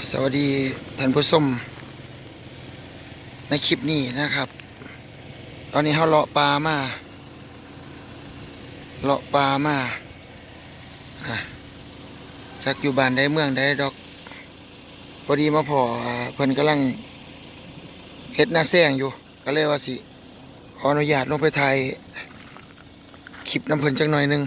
สวัสดีท่านผู้ชมในคลิปนี้นะครับ ตอนนี้เขาเลาะปลามาจากอยู่บ้านได้เมืองได้ดอกพอดีมาพอเพิ่นกำลังเฮ็ดหน้าแซงอยู่ก็เลยว่าสิขออนุญาตลงไปถ่ายคลิปน้ำเพิ่นจักหน่อยหนึง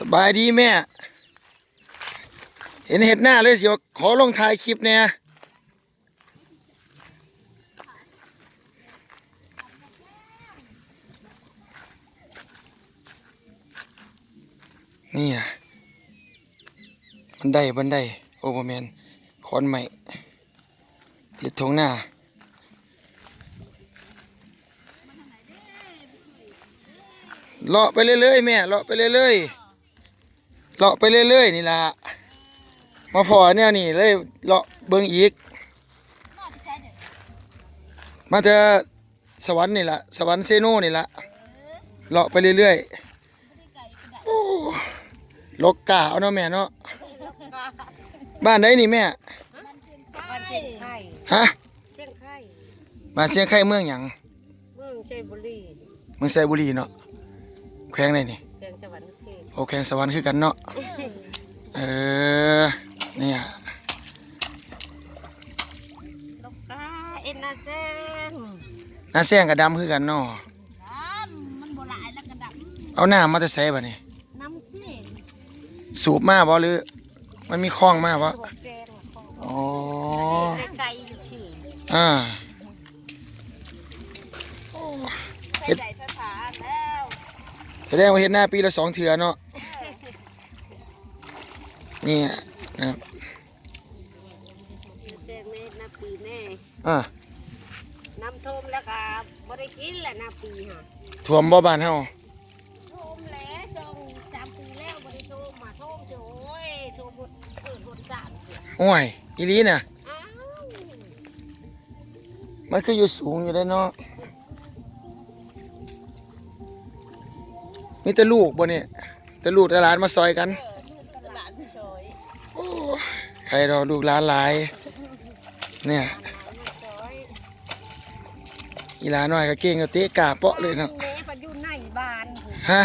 สบายดีแม่เห็นเห็ดหน้าเลยสิขอลงถ่ายคลิปเนี่ยนี่อ่ะบันไดโอเวอร์แมนคอนใหม่ติดทงหน้าเลาะไปเรื่อยๆแม่เลาะไปเรื่อยๆเลาะไปเรื่อยๆนี่ล่ะมาพอเนี่ยนี่เลยเลาะเบิ่งอีกมาเจอสวรรค์นี่ล่ะสวรรค์เซโนนี่ล่ะเลาะไปเรื่อยๆโอ้ลกกะเอาเนาะแม่เนาะบ้านไหนนี่แม่บ้านเชียงไข่ฮะเชียงไข่บ้านเชียงไข่เมืองหยังเมืองชัยบุรีเมืองชัยบุรีเนาะแขวงไหนนี่แขวงสวรรค์เขตโอแขวงสวรรค์คือกันเนาะเนี่ยลูกกาเอ็นนาเซงน้าแซงกับดำคือกันเนาะมันโบราณแล้วก็ดำเอาน้ำมาจะใส่บ่นี่น้ำเส้นสูบมาบ่หรือมันมีคลองมาบ่อ๋อไกลอยู่ชื่อเฮ็ดไฟฟ้าแล้วแสดงว่าเฮ็ดหน้าปีละ2 เทื่อเนาะนี่นะครับแจ้งแม่นาปีแม่น้ำท่วมแล้วก็บ่ได้กินแหละนาปีฮะท่วมบ่บ้านเฮาท่วมแล้ว2-3 ปีแล้วบ่ได้ท่วมมาท่วมโอ้ยท่วมหมดเกิดหมดสามโอ้ยอีหลีน่ะมันคืออยู่สูงอยู่ได้เนาะมีแต่ลูกบ่เนี่ยแต่ลูกแต่หลานมาซอยกันหลานพี่ชอยโอ้ใครรอลูกหลานหลายเนี่ยอีหลานน้อยก็เก่งก็เตะกาเปาะเลยเนาะแม่ก็อยู่ในบ้านฮะ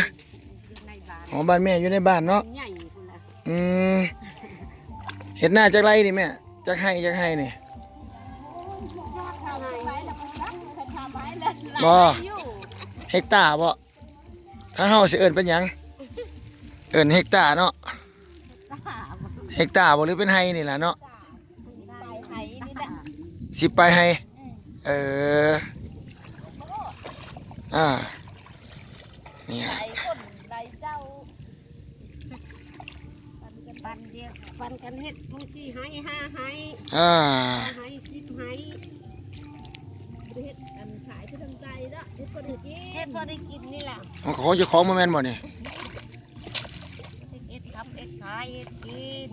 อยู่ในบ้านอ๋อบ้านแม่อยู่ในบ้านเนาะใหญ่พุ่นน่ะเห็ดหน้าจากไรนี่แม่จากให้นี่บ่เฮกตาร์บ่ถ้าเฮาสิเอิ้นเป็นหยังเอิ้นเฮกตาร์เนาะเฮกตาร์บ่หรือเป็นไฮนี่ล่ะเนาะสิไปไฮนี่ปันกันเฮ็ดผู้4 ให้ 5 ให้ให้10 ให้เฮ็ดขายคือทำใจเนาะเฮ็ดพอได้กินนี่แหละมันขอเจ้าของมาแม่นบ่นี่เฮ็ดทำเฮ็ดขายเฮ็ดกิน